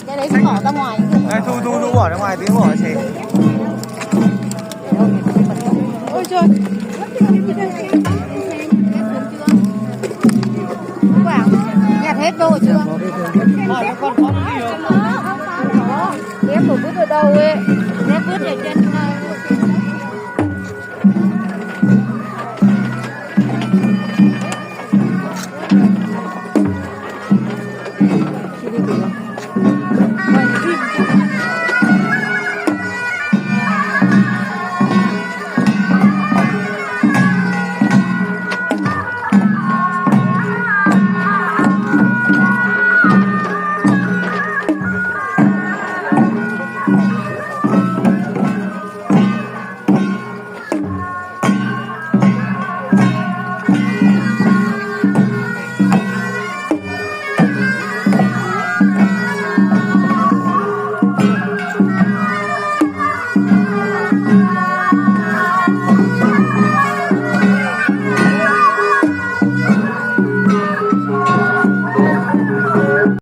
Cái đấy bỏ ra ngoài. Đây, thu bỏ ra ngoài tí bỏ xe. Ôi trời. Quảng nhặt hết đồ chưa? Bỏ nó còn có nhiều. Ghép của vứt ở đâu ấy? Ghép vứt ở trên